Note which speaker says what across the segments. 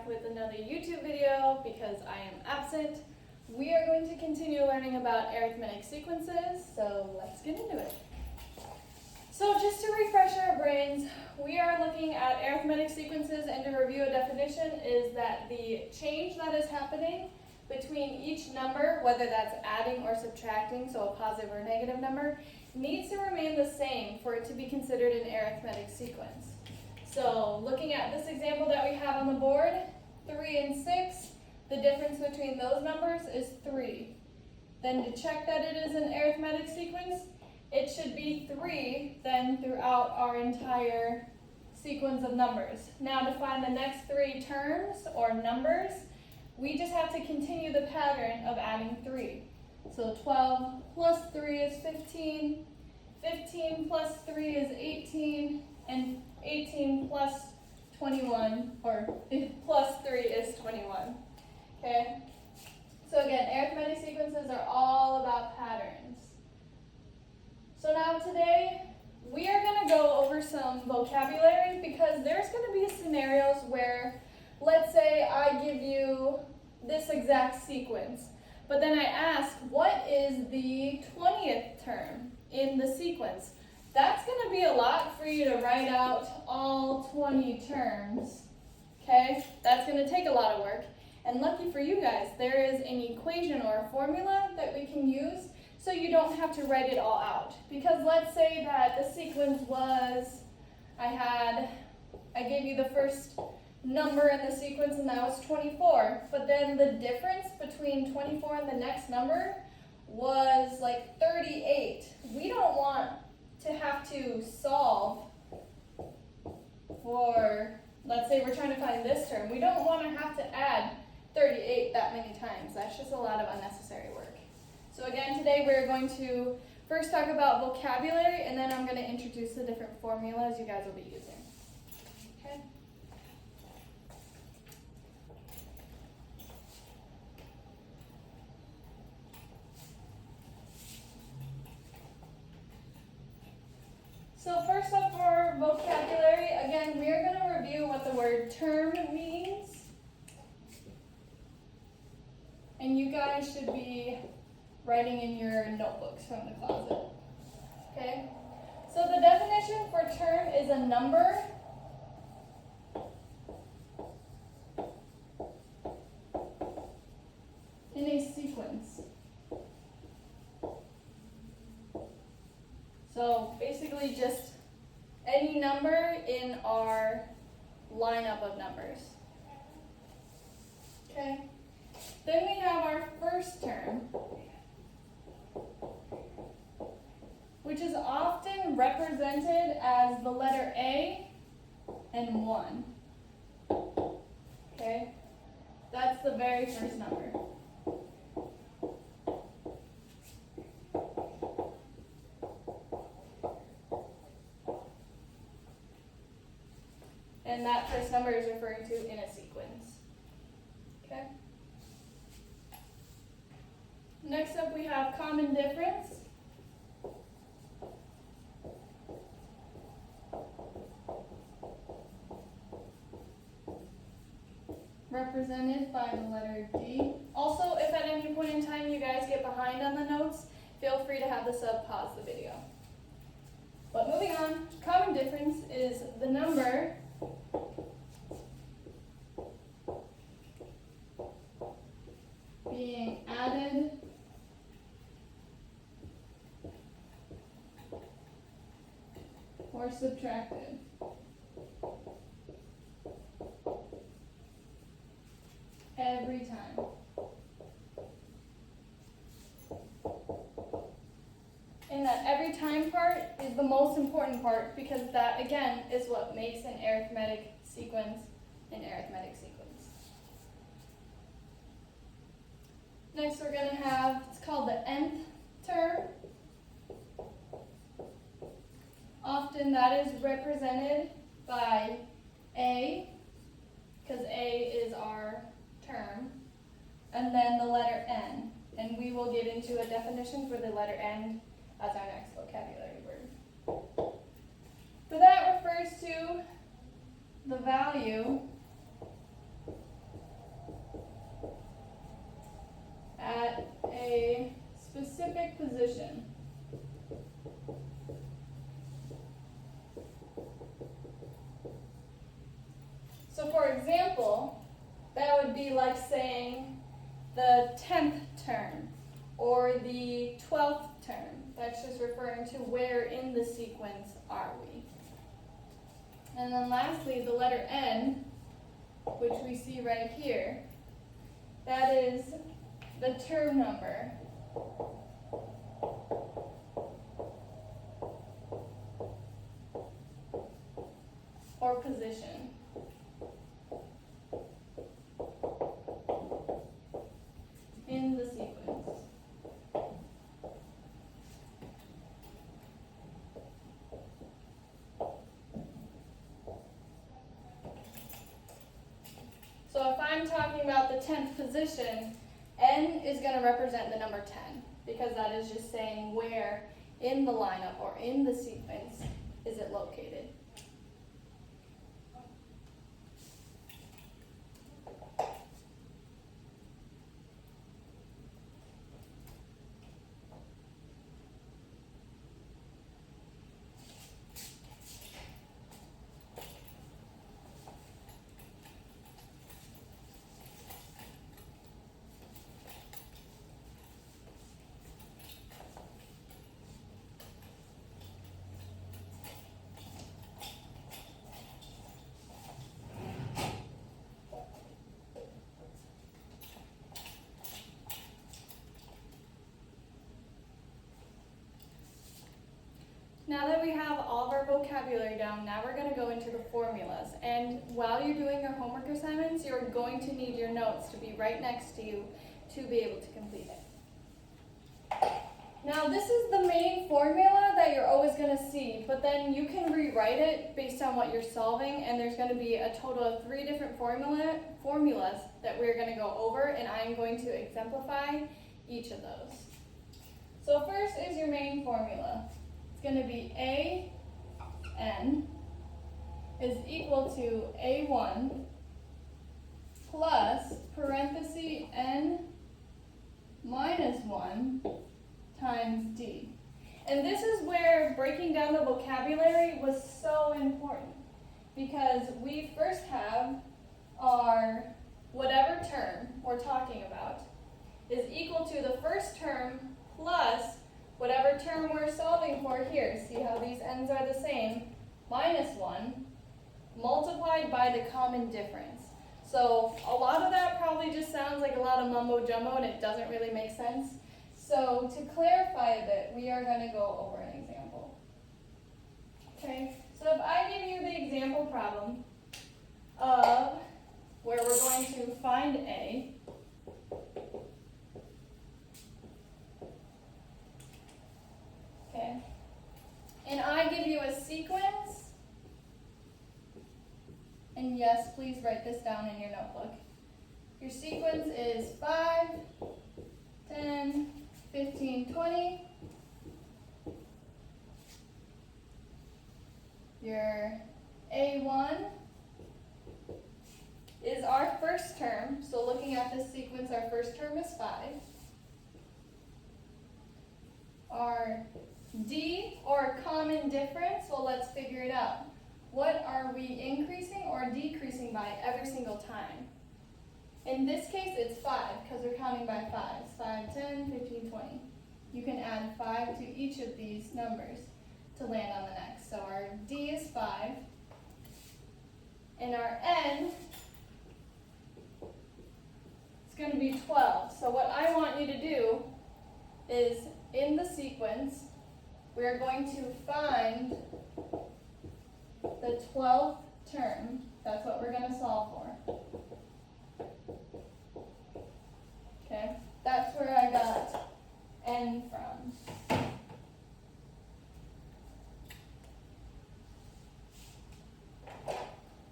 Speaker 1: back with another YouTube video because I am absent. We are going to continue learning about arithmetic sequences, so let's get into it. So just to refresh our brains, we are looking at arithmetic sequences, and to review a definition is that the change that is happening between each number, whether that's adding or subtracting, so a positive or negative number, needs to remain the same for it to be considered an arithmetic sequence. So looking at this example that we have on the board, 3 and 6, the difference between those numbers is 3. Then to check that it is an arithmetic sequence, it should be 3 then throughout our entire sequence of numbers. Now to find the next 3 terms or numbers, we just have to continue the pattern of adding 3. So 12 plus 3 is 15, 15 plus 3 is 18, and 18 plus 21, or plus 3 is 21. Okay? So again, arithmetic sequences are all about patterns. So now today, we are going to go over some vocabulary because there's going to be scenarios where, let's say I give you this exact sequence, but then I ask, what is the 20th term in the sequence? That's going to be a lot for you to write out all 20 terms, okay? That's going to take a lot of work. And lucky for you guys, there is an equation or a formula that we can use so you don't have to write it all out. Because let's say that the sequence was, I gave you the first number in the sequence and that was 24, but then the difference between 24 and the next number was like 38. We don't want to have to solve for, let's say we're trying to find this term. We don't want to have to add 38 that many times. That's just a lot of unnecessary work. So again, today we're going to first talk about vocabulary, and then I'm going to introduce the different formulas you guys will be using. Okay? So first up for vocabulary, again, we are going to review what the word term means. And you guys should be writing in your notebooks from the closet. Okay? So the definition for term is a number in a sequence. So basically just any number in our lineup of numbers. Okay? Then we have our first term, which is often represented as the letter A and 1. Okay? That's the very first number. And that first number is referring to in a sequence. Okay? Next up we have common difference. Represented by the letter D. Also, if at any point in time you guys get behind on the notes, feel free to have the sub pause the video. But moving on, common difference is the number being added or subtracted. Every time. And that every time part is the most important part because that, again, is what makes an arithmetic sequence an arithmetic sequence. Next we're going to have, it's called the nth term. Often that is represented by A, because A is our term, and then the letter N. And we will get into a definition for the letter N as our next vocabulary word. For that refers to the value position. So for example, that would be like saying the 10th term or the 12th term. That's just referring to where in the sequence are we. And then lastly, the letter N, which we see right here, that is the term number. Or position. In the sequence. So if I'm talking about the 10th position, N is going to represent the number 10 because that is just saying where in the lineup or in the sequence is it located. Now that we have all of our vocabulary down, now we're going to go into the formulas. And while you're doing your homework assignments, you're going to need your notes to be right next to you to be able to complete it. Now this is the main formula that you're always going to see, but then you can rewrite it based on what you're solving, and there's going to be a total of 3 different formulas that we're going to go over, and I'm going to exemplify each of those. So first is your main formula. Going to be AN is equal to A1 plus parenthesis N minus 1 times D. And this is where breaking down the vocabulary was so important because we first have our whatever term we're talking about is equal to the first term plus whatever term we're solving for here, see how these ends are the same, minus 1, multiplied by the common difference. So a lot of that probably just sounds like a lot of mumbo jumbo and it doesn't really make sense. So to clarify a bit, we are going to go over an example. Okay, so if I give you the example problem of where we're going to find A, okay, and I give you a sequence, and yes, please write this down in your notebook. Your sequence is 5, 10, 15, 20. Your A1 is our first term, so looking at this sequence, our first term is 5. Our D, or common difference, well, let's figure it out. What are we increasing or decreasing by every single time? In this case, it's 5, because we're counting by 5s. 5, 10, 15, 20. You can add 5 to each of these numbers to land on the next. So our D is 5, and our N is going to be 12. So what I want you to do is, in the sequence, we're going to find the 12th term. That's what we're going to solve for. Okay, that's where I got N from.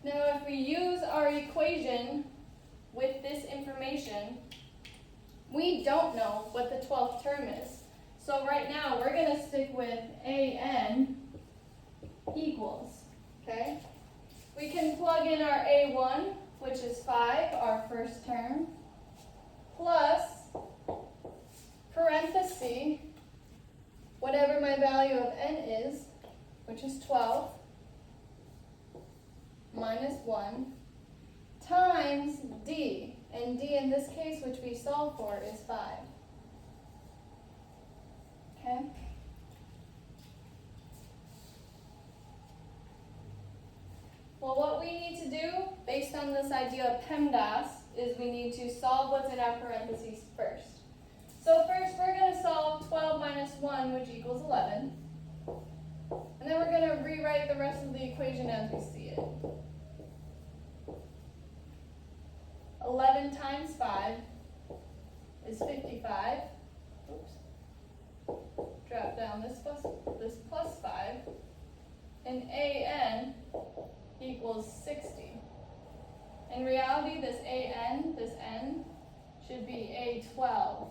Speaker 1: Now if we use our equation with this information, we don't know what the 12th term is. So right now we're going to stick with AN equals, okay? We can plug in our A1, which is 5, our first term, plus parenthesis whatever my value of n is, which is 12, minus 1, times d. And d in this case, which we solve for, is 5. Okay? Well, what we need to do, based on this idea of PEMDAS, is we need to solve what's in our parentheses first. So first, we're going to solve 12 minus 1, which equals 11. And then we're going to rewrite the rest of the equation as we see it. 11 times 5 is 55. Oops. Drop down this plus 5. And an equals 60. In reality, this n, should be a12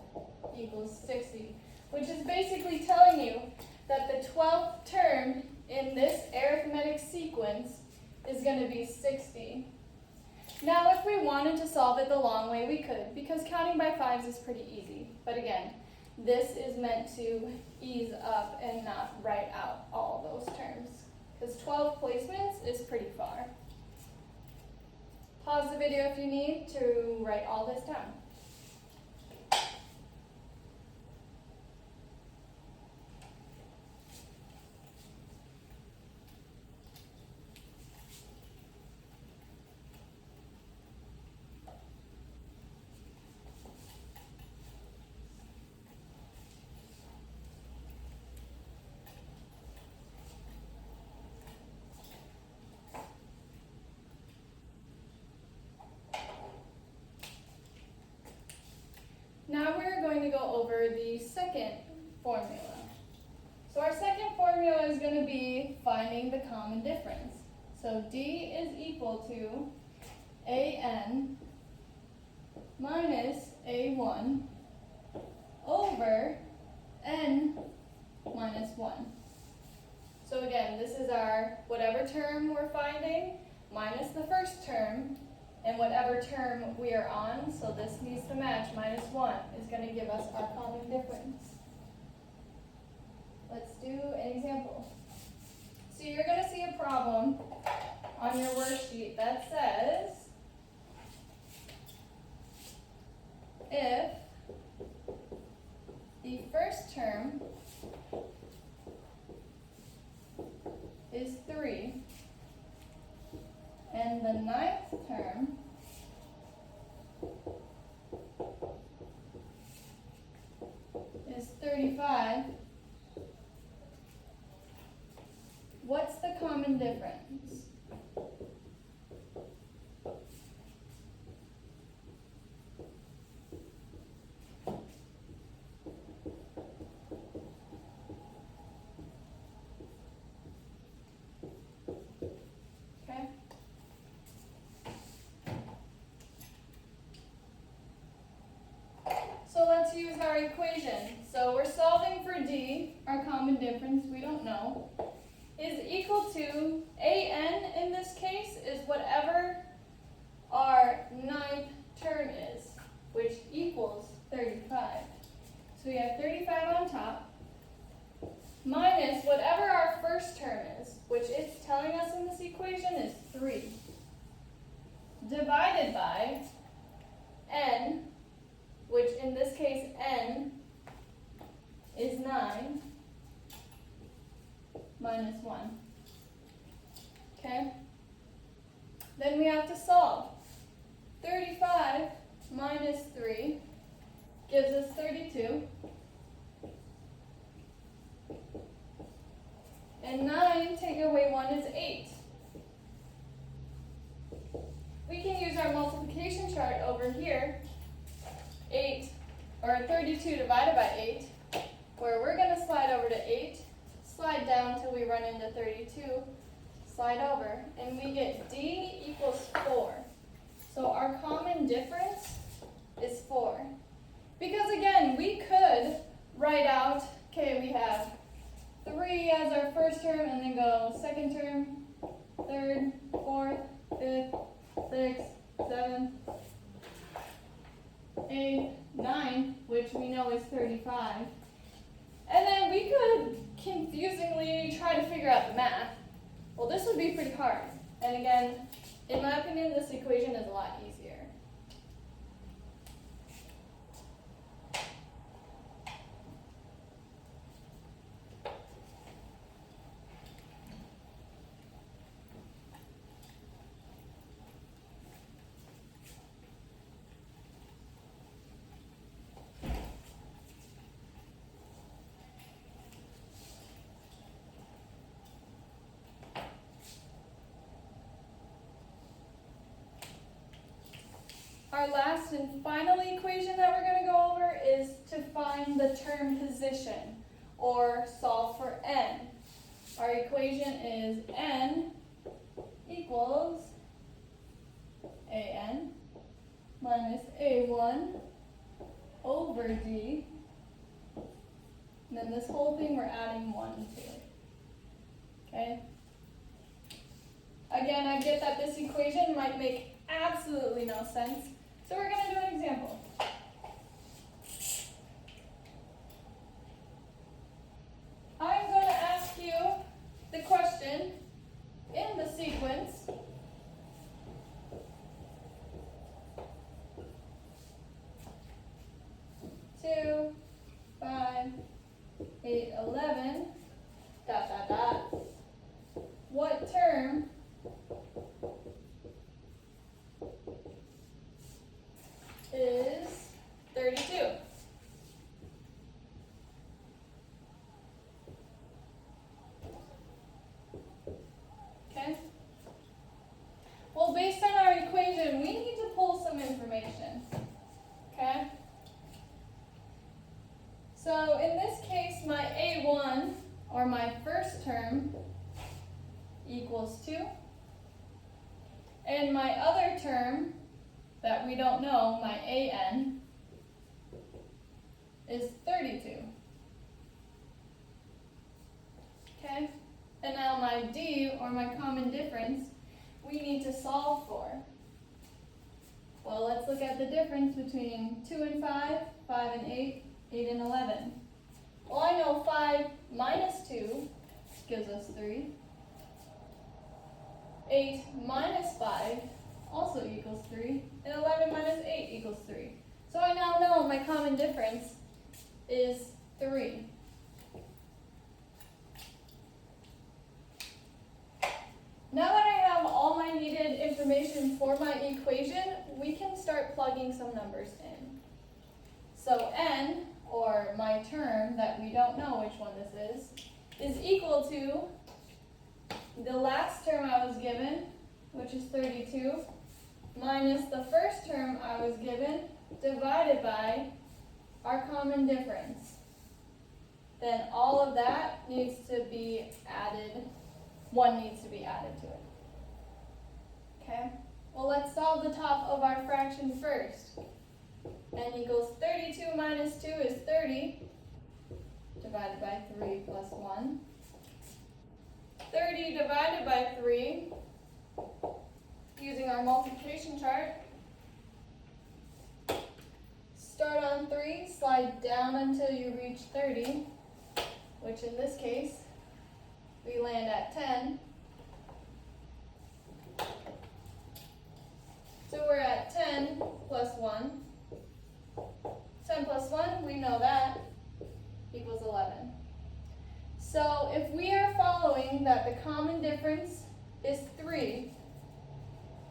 Speaker 1: equals 60, which is basically telling you that the 12th term in this arithmetic sequence is going to be 60. Now, if we wanted to solve it the long way, we could, because counting by fives is pretty easy. But again, this is meant to ease up and not write out all those terms, because 12 placements is pretty far. Pause the video if you need to write all this down. Now we're going to go over the second formula. So our second formula is going to be finding the common difference. So d is equal to an minus a1 over n minus 1. So again, this is our whatever term we're finding minus the first term, and whatever term we are on, so this needs to match, minus 1 is going to give us our common difference. Let's do an example. So you're going to see a problem on your worksheet that says, if the first term is 3, and the ninth term is 35, what's the common difference? Okay? So let's use our equation. So we're solving for d, our common difference, we don't know, is equal to an in this case is whatever our ninth term is, which equals 35. So we have 35 on top, minus whatever our first term is, which it's telling us in this equation is 3, divided by n, which in this case n is 9, minus 1. Okay? Then we have to solve. 35 minus 3 gives us 32. And 9 take away 1 is 8. We can use our multiplication chart over here. 8, or 32 divided by 8, where we're going to slide over to 8, slide down till we run into 32, slide over, and we get d equals 4. So our common difference is 4. Because again, we could write out, okay, we have 3 as our first term, and then go second term, third, fourth, fifth, sixth, seventh, 8, 9, which we know is 35. And then we could confusingly try to figure out the math, well, this would be pretty hard. And again, in my opinion, this equation is a lot easier. Our last and final equation that we're going to go over is to find the term position, or solve for n. Our equation is n equals an minus a1 over d. And then this whole thing we're adding 1 to. Okay? Again, I get that this equation might make absolutely no sense. So we're going to do an example. I'm going to ask you the question in the sequence. Two, 5, 8, 11, ... What term is 32? Okay? Well, based on our equation, we need to pull some information. Okay? So in this case, my a1, or my first term, equals 2. And my other term, that we don't know, my an, is 32. Okay? And now my d, or my common difference, we need to solve for. Well, let's look at the difference between 2 and 5, 5 and 8, 8 and 11. Well, I know 5 minus 2 gives us 3. 8 minus 5 also equals 3. And 11 minus 8 equals 3. So I now know my common difference is 3. Now that I have all my needed information for my equation, we can start plugging some numbers in. So n, or my term that we don't know which one this is equal to the last term I was given, which is 32, minus the first term I was given, divided by our common difference. Then all of that needs to be added, 1 needs to be added to it. Okay? Well, let's solve the top of our fraction first. N equals 32 minus 2 is 30, divided by 3 plus 1. 30 divided by 3, using our multiplication chart. Start on 3, slide down until you reach 30, which in this case, we land at 10. So we're at 10 plus 1. 10 plus 1, we know that, equals 11. So if we are following that the common difference is 3,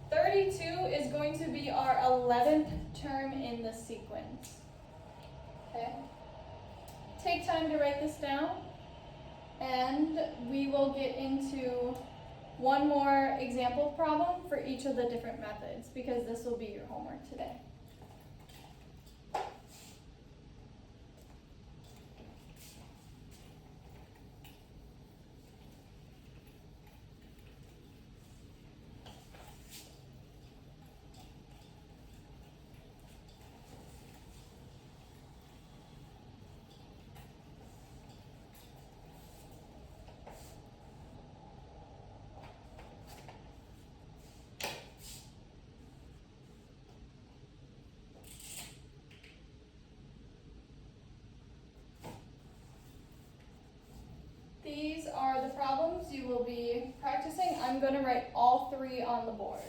Speaker 1: 32 is going to be our 11th term in the sequence. Okay? Take time to write this down, and we will get into one more example problem for each of the different methods, because this will be your homework today. problems you will be practicing, I'm going to write all three on the board.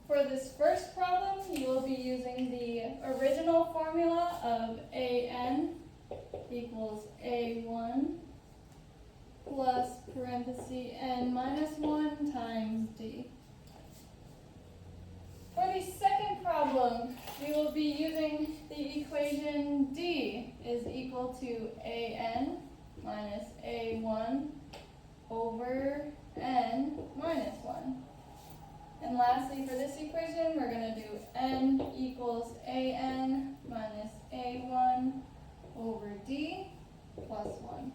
Speaker 1: For this first problem, you will be using the original formula of AN equals A1 plus parenthesis N minus 1 times D. For the second problem, we will be using the equation D is equal to AN minus A1 over N minus 1. And lastly, for this equation, we're going to do N equals AN minus A1 over D plus 1.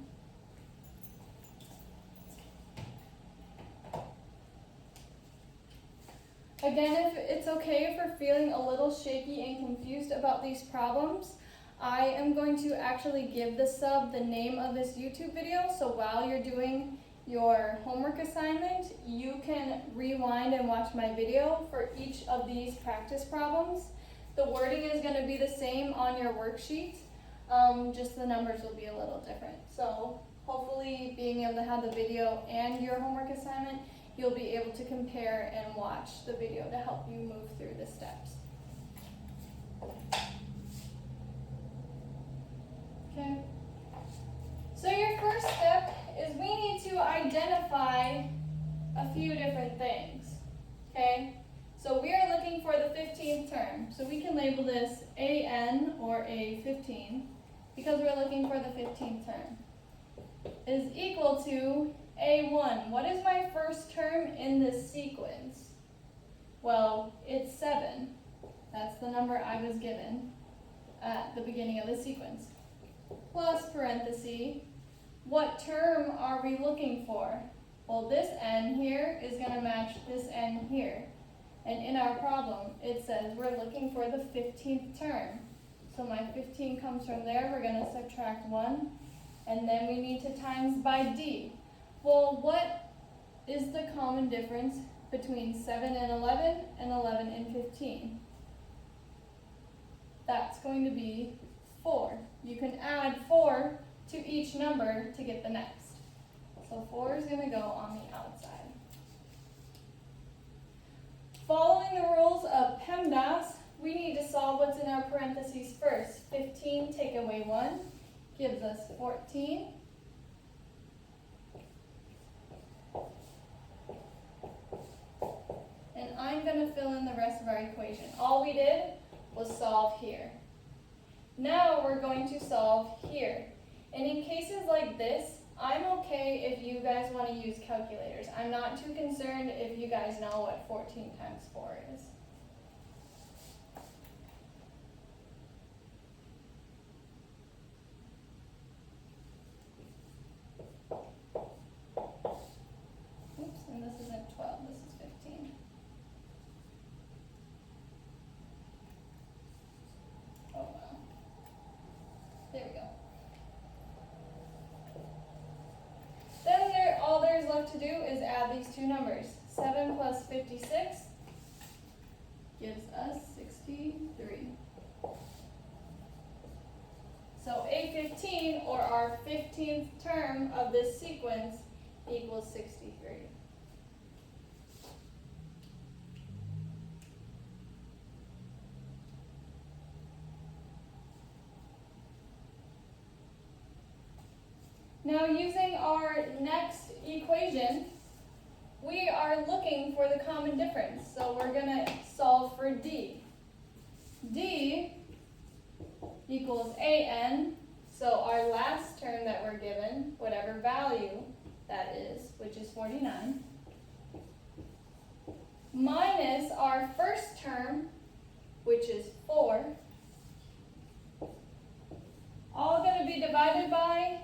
Speaker 1: Again, if it's okay if we're feeling a little shaky and confused about these problems, I am going to actually give the sub the name of this YouTube video, so while you're doing your homework assignment, you can rewind and watch my video for each of these practice problems. The wording is going to be the same on your worksheet, just the numbers will be a little different. So hopefully being able to have the video and your homework assignment, you'll be able to compare and watch the video to help you move through the steps. Okay. So your first step is we need to identify a few different things, okay? So we are looking for the 15th term. So we can label this AN or A15 because we're looking for the 15th term. Is equal to A1. What is my first term in this sequence? Well, it's 7. That's the number I was given at the beginning of the sequence. Plus parenthesis. What term are we looking for? Well, this n here is going to match this n here. And in our problem, it says we're looking for the 15th term. So my 15 comes from there. We're going to subtract 1. And then we need to times by d. Well, what is the common difference between 7 and 11 and 11 and 15? That's going to be 4. You can add 4 to each number to get the next. So 4 is going to go on the outside. Following the rules of PEMDAS, we need to solve what's in our parentheses first. 15 take away 1 gives us 14. And I'm going to fill in the rest of our equation. All we did was solve here. Now we're going to solve here. And in cases like this, I'm okay if you guys want to use calculators. I'm not too concerned if you guys know what 14 times 4 is. Oops, and this isn't 12, this is 15. Oh wow. There we go. to do is add these two numbers. 7 plus 56 gives us 63. So A15, or our 15th term of this sequence, equals 63. Now, using our next equation, we are looking for the common difference. So we're going to solve for D. D equals AN, so our last term that we're given, whatever value that is, which is 49, minus our first term, which is 4, all going to be divided by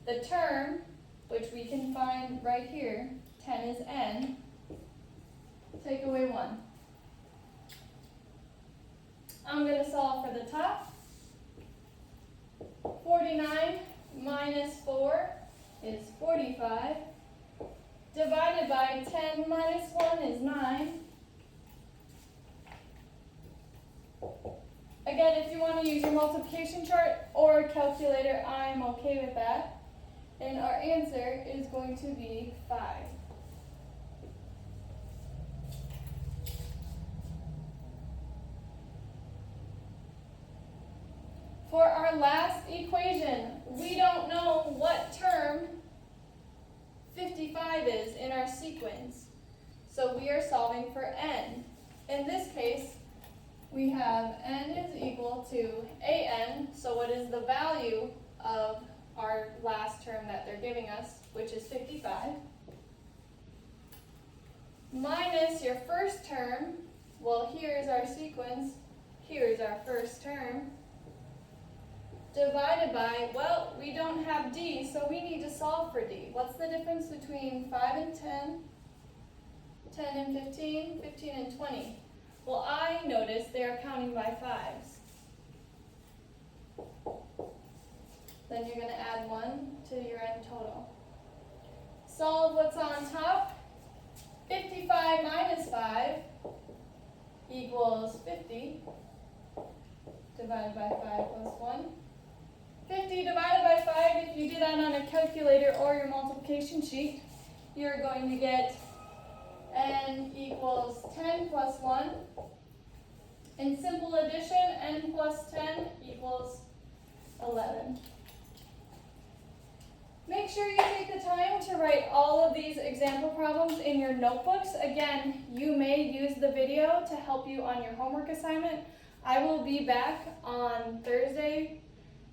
Speaker 1: the term, which we can find right here. 10 is N. Take away 1. I'm going to solve for the top. 49 minus 4 is 45. Divided by 10 minus 1 is 9. Again, if you want to use your multiplication chart or a calculator, I'm okay with that. And our answer is going to be 5. For our last equation, we don't know what term 55 is in our sequence. So we are solving for n. In this case, we have n is equal to an, so what is the value of our last term that they're giving us, which is 55, minus your first term. Well, here's our sequence, here's our first term, divided by, well, we don't have D, so we need to solve for D. What's the difference between 5 and 10, 10 and 15, 15 and 20? Well, I noticed they are counting by 5s. Then you're going to add 1 to your end total. Solve what's on top. 55 minus 5 equals 50. Divided by 5 plus 1. 50 divided by 5, if you do that on a calculator or your multiplication sheet, you're going to get n equals 10 plus 1. In simple addition, n plus 10 equals 11. Make sure you take the time to write all of these example problems in your notebooks. Again, you may use the video to help you on your homework assignment. I will be back on Thursday,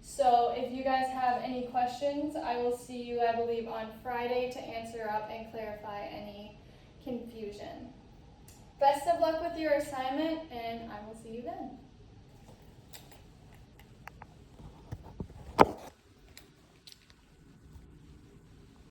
Speaker 1: so if you guys have any questions, I will see you, I believe, on Friday to answer up and clarify any confusion. Best of luck with your assignment, and I will see you then.